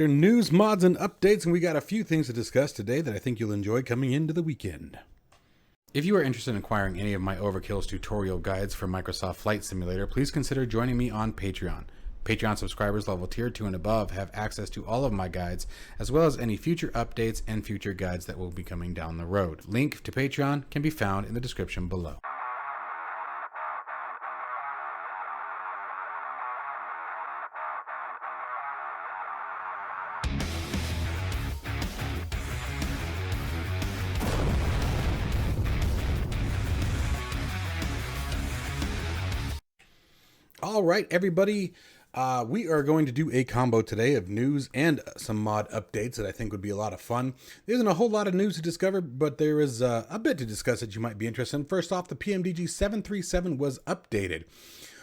News, mods, and updates, and we got a few things to discuss today that I think you'll enjoy coming into the weekend. If you are interested in acquiring any of my Overkill's tutorial guides for Microsoft Flight Simulator, please consider joining me on Patreon. Patreon subscribers level tier 2 and above have access to all of my guides, as well as any future updates and future guides that will be coming down the road. Link to Patreon can be found in the description below. All right, everybody, we are going to do a combo today of news and some mod updates that I think would be a lot of fun. There isn't a whole lot of news to discover, but there is a bit to discuss that you might be interested in. First off, the PMDG 737 was updated.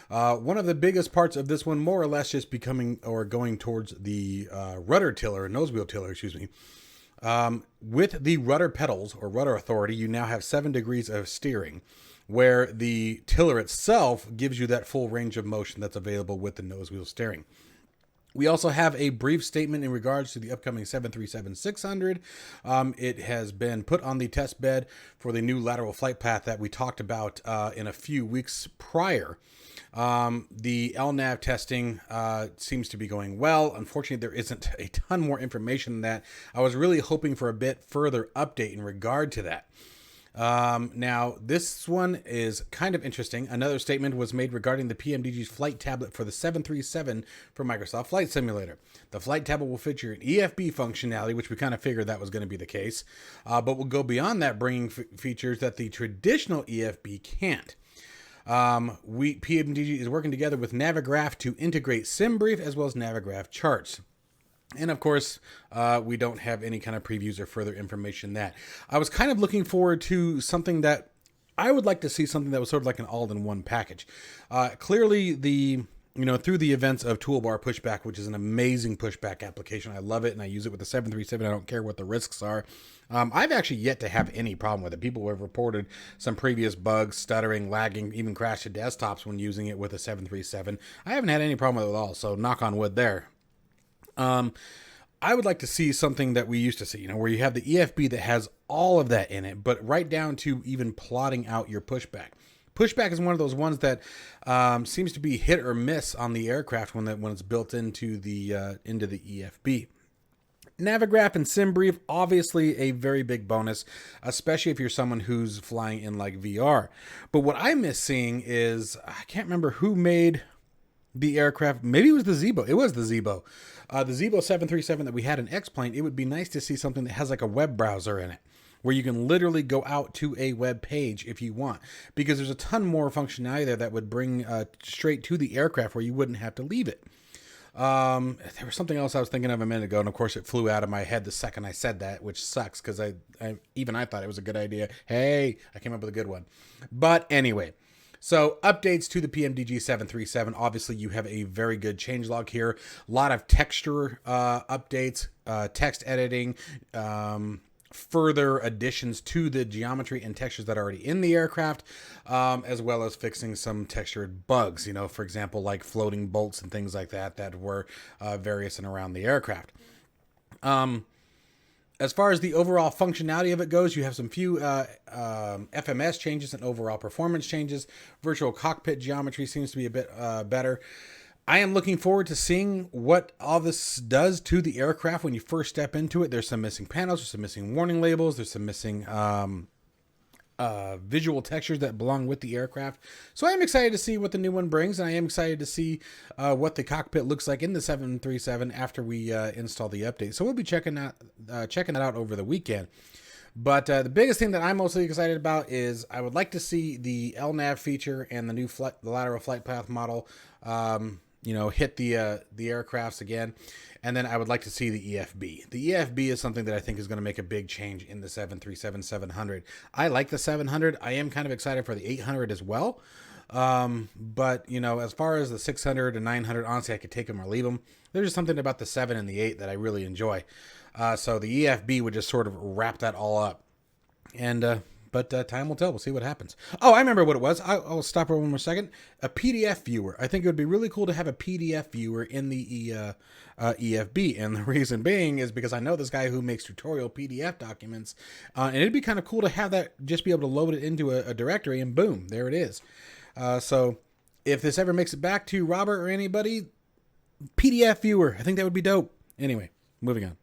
One of the biggest parts of this one, more or less just becoming or going towards the rudder tiller, nose wheel tiller, excuse me. With the rudder pedals or rudder authority, you now have 7 degrees of steering, where the tiller itself gives you that full range of motion that's available with the nose wheel steering. We also have a brief statement in regards to the upcoming 737-600. It has been put on the test bed for the new lateral flight path that we talked about in a few weeks prior. The LNAV testing seems to be going well. Unfortunately, there isn't a ton more information than that. I was really hoping for a bit further update in regard to that. Now, this one is kind of interesting. Another statement was made regarding the PMDG's flight tablet for the 737 for Microsoft Flight Simulator. The flight tablet will feature an EFB functionality, which we kind of figured that was going to be the case, but will go beyond that, bringing features that the traditional EFB can't. PMDG is working together with Navigraph to integrate SimBrief as well as Navigraph charts. And of course, we don't have any kind of previews or further information that. I was kind of looking forward to something that I would like to see, something that was sort of like an all-in-one package. Clearly, through the events of Toolbar Pushback, which is an amazing pushback application. I love it, and I use it with the 737. I don't care what the risks are. I've actually yet to have any problem with it. People have reported some previous bugs, stuttering, lagging, even crashed to desktops when using it with a 737. I haven't had any problem with it at all, so knock on wood there. I would like to see something that we used to see, where you have the EFB that has all of that in it, but right down to even plotting out your pushback. Pushback is one of those ones that seems to be hit or miss on the aircraft when it's built into the EFB. Navigraph and SimBrief, obviously a very big bonus, especially if you're someone who's flying in like VR. But what I miss seeing is, I can't remember who made the aircraft. Maybe it was the Zebo. It was the Zebo. The Zebo 737 that we had in X-Plane. It would be nice to see something that has like a web browser in it, where you can literally go out to a web page if you want, because there's a ton more functionality there that would bring straight to the aircraft where you wouldn't have to leave it. There was something else I was thinking of a minute ago, and of course it flew out of my head the second I said that, which sucks because I thought it was a good idea. Hey, I came up with a good one. But anyway, so updates to the PMDG 737. Obviously, you have a very good changelog here. A lot of texture updates, text editing, further additions to the geometry and textures that are already in the aircraft, as well as fixing some textured bugs, for example, like floating bolts and things like that were various and around the aircraft. As far as the overall functionality of it goes, you have some few FMS changes and overall performance changes. Virtual cockpit geometry seems to be a bit better. I am looking forward to seeing what all this does to the aircraft when you first step into it. There's some missing panels, there's some missing warning labels, there's some missing visual textures that belong with the aircraft. So I am excited to see what the new one brings, and I am excited to see what the cockpit looks like in the 737 after we install the update. So we'll be checking that out over the weekend. But the biggest thing that I'm mostly excited about is I would like to see the LNAV feature and the new the lateral flight path model hit the aircrafts again. And then I would like to see the EFB. The EFB is something that I think is going to make a big change in the 737-700. I like the 700. I am kind of excited for the 800 as well. But, as far as the 600 and 900, honestly, I could take them or leave them. There's just something about the 7 and the 8 that I really enjoy. So the EFB would just sort of wrap that all up. And But time will tell. We'll see what happens. Oh, I remember what it was. I'll stop for one more second. A PDF viewer. I think it would be really cool to have a PDF viewer in the EFB. And the reason being is because I know this guy who makes tutorial PDF documents. And it'd be kind of cool to have that, just be able to load it into a directory and boom, there it is. So if this ever makes it back to Robert or anybody, PDF viewer. I think that would be dope. Anyway, moving on.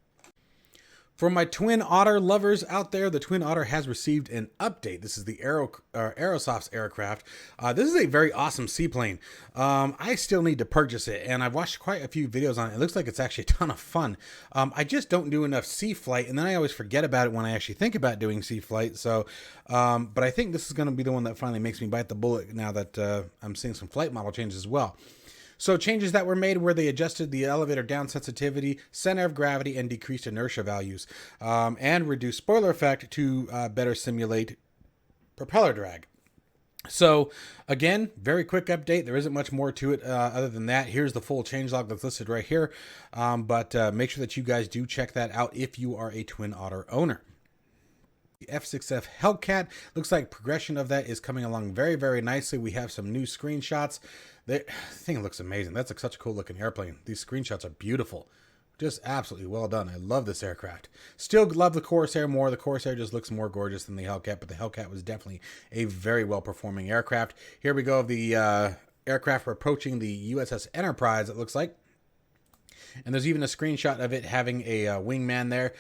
For my Twin Otter lovers out there, the Twin Otter has received an update. This is the Aerosoft's aircraft. This is a very awesome seaplane. I still need to purchase it, and I've watched quite a few videos on it. It looks like it's actually a ton of fun. I just don't do enough sea flight, and then I always forget about it when I actually think about doing sea flight. So, but I think this is going to be the one that finally makes me bite the bullet now that I'm seeing some flight model changes as well. So changes that were made where they adjusted the elevator down sensitivity, center of gravity, and decreased inertia values, and reduced spoiler effect to better simulate propeller drag. So again, very quick update. There isn't much more to it other than that. Here's the full changelog that's listed right here. But make sure that you guys do check that out if you are a Twin Otter owner. The F6F Hellcat, looks like progression of that is coming along very, very nicely. We have some new screenshots. The thing looks amazing. That's such a cool looking airplane. These screenshots are beautiful. Just absolutely well done. I love this aircraft. Still love the Corsair more. The Corsair just looks more gorgeous than the Hellcat, but the Hellcat was definitely a very well performing aircraft. Here we go of the aircraft approaching the USS Enterprise, it looks like. And there's even a screenshot of it having a wingman there.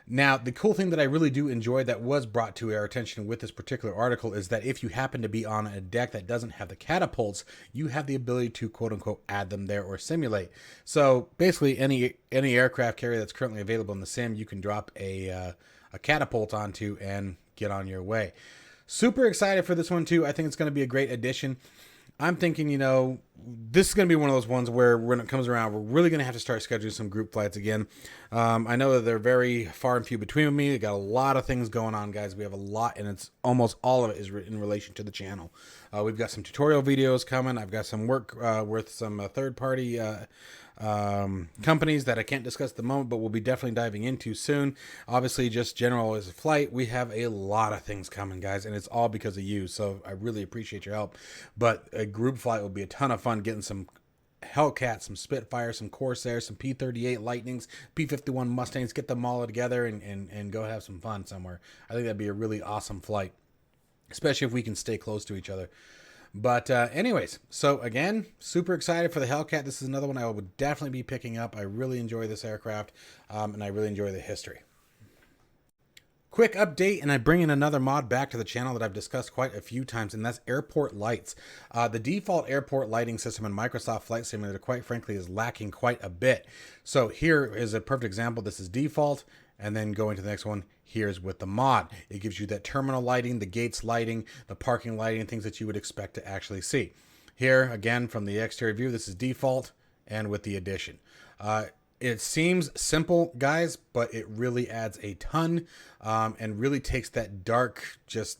Now, the cool thing that I really do enjoy that was brought to our attention with this particular article is that if you happen to be on a deck that doesn't have the catapults, you have the ability to quote unquote add them there or simulate. So basically any aircraft carrier that's currently available in the sim, you can drop a catapult onto and get on your way. Super excited for this one too. I think it's going to be a great addition. I'm thinking, you know, this is going to be one of those ones where when it comes around, we're really going to have to start scheduling some group flights again. I know that they're very far and few between with me. We got a lot of things going on, guys. We have a lot, and it's almost all of it is in relation to the channel. We've got some tutorial videos coming. I've got some work with some third-party companies that I can't discuss at the moment, but we'll be definitely diving into soon. Obviously, just general as a flight, we have a lot of things coming, guys, and it's all because of you. So I really appreciate your help. But a group flight will be a ton of fun, getting some Hellcats, some Spitfires, some Corsairs, some P-38 Lightnings, P-51 Mustangs, get them all together and go have some fun somewhere. I think that'd be a really awesome flight, especially if we can stay close to each other. But anyways, so again, super excited for the Hellcat. This is another one I would definitely be picking up. I really enjoy this aircraft, and I really enjoy the history. Quick update, and I bring in another mod back to the channel that I've discussed quite a few times, and that's airport lights. The default airport lighting system in Microsoft Flight Simulator, quite frankly, is lacking quite a bit. So here is a perfect example. This is default, and then going to the next one, here's with the mod. It gives you that terminal lighting, the gates lighting, the parking lighting, things that you would expect to actually see. Here, again, from the exterior view, this is default, and with the addition. It seems simple, guys, but it really adds a ton and really takes that dark, just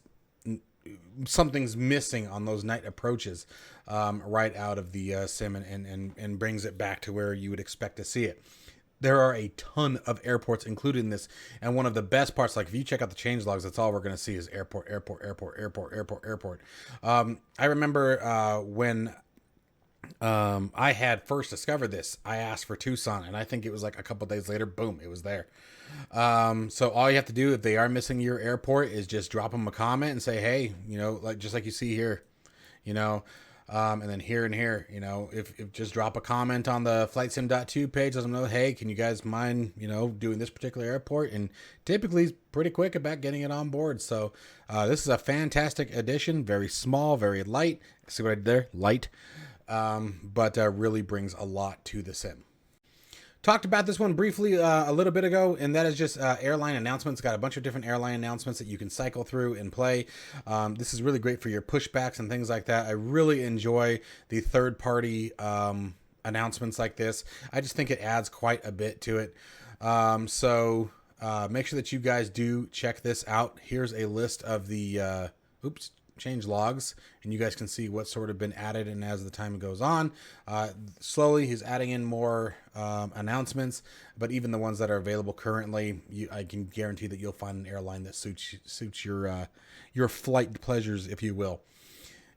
something's missing on those night approaches right out of the sim and brings it back to where you would expect to see it. There are a ton of airports included in this, and one of the best parts, like if you check out the changelogs, that's all we're going to see is airport, airport, airport, airport, airport, airport. I remember when I had first discovered this, I asked for Tucson, and I think it was like a couple days later, boom, it was there. So all you have to do if they are missing your airport is just drop them a comment and say, hey, you know, like just like you see here, you know, and then here and here, you know, if just drop a comment on the flightsim.2 page, let them know, hey, can you guys mind, you know, doing this particular airport? And typically it's pretty quick about getting it on board. So this is a fantastic addition, very small, very light. See what I did there? Light. But really brings a lot to the sim. Talked about this one briefly a little bit ago, and that is just airline announcements. Got a bunch of different airline announcements that you can cycle through and play. This is really great for your pushbacks and things like that. I really enjoy the third-party announcements like this. I just think it adds quite a bit to it. So make sure that you guys do check this out. Here's a list of the... oops, change logs, and you guys can see what's sort of been added. And as the time goes on, slowly he's adding in more announcements. But even the ones that are available currently, I can guarantee that you'll find an airline that suits your flight pleasures, if you will.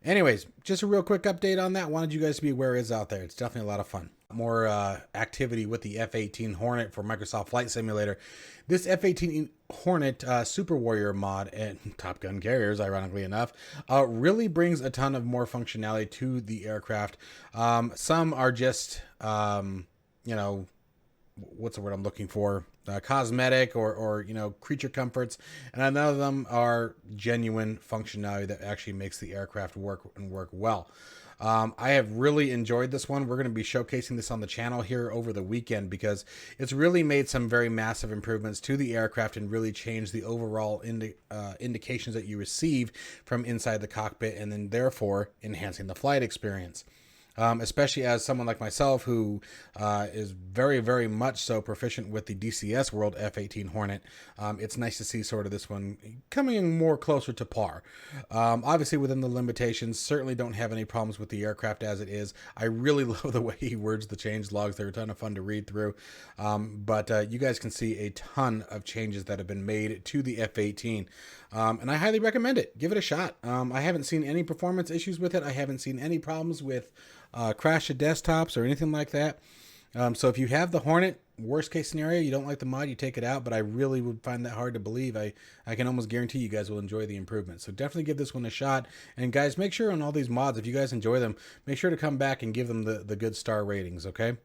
Anyways, just a real quick update on that. Wanted you guys to be aware it's out there. It's definitely a lot of fun. More activity with the F-18 Hornet for Microsoft Flight Simulator. This F-18 Hornet Super Warrior mod and Top Gun carriers, ironically enough, really brings a ton of more functionality to the aircraft. Some are just, you know, what's the word I'm looking for? Cosmetic or creature comforts, and none of them are genuine functionality that actually makes the aircraft work well. I have really enjoyed this one. We're going to be showcasing this on the channel here over the weekend because it's really made some very massive improvements to the aircraft and really changed the overall indications that you receive from inside the cockpit, and then therefore enhancing the flight experience. Especially as someone like myself who is very, very much so proficient with the DCS World F-18 Hornet, it's nice to see sort of this one coming in more closer to par. Obviously within the limitations, certainly don't have any problems with the aircraft as it is. I really love the way he words the change logs. They're a ton of fun to read through. But you guys can see a ton of changes that have been made to the F-18. And I highly recommend it. Give it a shot. I haven't seen any performance issues with it. I haven't seen any problems with crash to desktops or anything like that. So if you have the Hornet, worst case scenario, you don't like the mod, you take it out, but I really would find that hard to believe. I can almost guarantee you guys will enjoy the improvements. So definitely give this one a shot. And guys, make sure on all these mods, if you guys enjoy them, make sure to come back and give them the good star ratings, okay?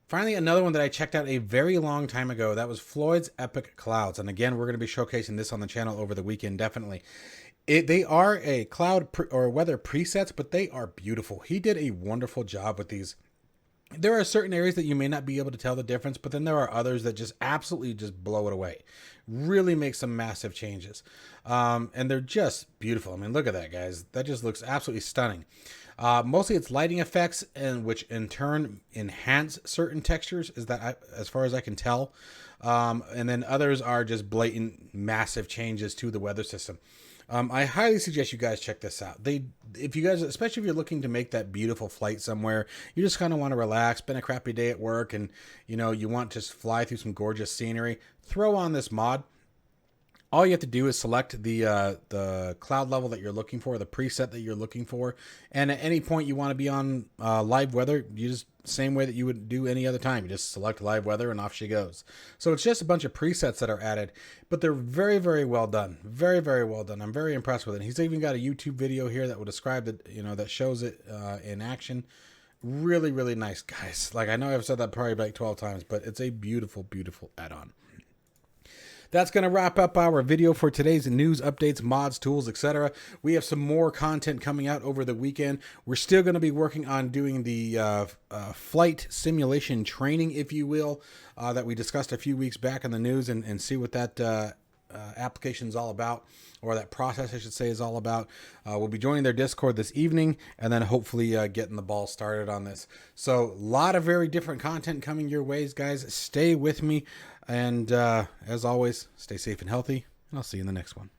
Finally, another one that I checked out a very long time ago, that was Floyd's Epic Clouds. And again, we're going to be showcasing this on the channel over the weekend, definitely. They are a cloud or weather presets, but they are beautiful. He did a wonderful job with these. There are certain areas that you may not be able to tell the difference, but then there are others that just absolutely just blow it away. Really make some massive changes. And they're just beautiful. I mean, look at that, guys. That just looks absolutely stunning. Mostly it's lighting effects, and which in turn enhance certain textures, as far as I can tell. And then others are just blatant massive changes to the weather system. I highly suggest you guys check this out. If you guys, especially if you're looking to make that beautiful flight somewhere, you just kind of want to relax, been a crappy day at work, and you want to just fly through some gorgeous scenery, throw on this mod. All you have to do is select the cloud level that you're looking for, the preset that you're looking for, and at any point you want to be on live weather, you just same way that you would do any other time. You just select live weather and off she goes. So it's just a bunch of presets that are added, but they're very, very well done. Very, very well done. I'm very impressed with it. He's even got a YouTube video here that will describe it, that shows it in action. Really, really nice, guys. Like, I know I've said that probably like 12 times, but it's a beautiful, beautiful add-on. That's going to wrap up our video for today's news, updates, mods, tools, etc. We have some more content coming out over the weekend. We're still going to be working on doing the flight simulation training, if you will, that we discussed a few weeks back in the news, and see what that application is all about, or that process, I should say, is all about. We'll be joining their Discord this evening, and then hopefully getting the ball started on this. So a lot of very different content coming your ways, guys. Stay with me. And as always, stay safe and healthy, and I'll see you in the next one.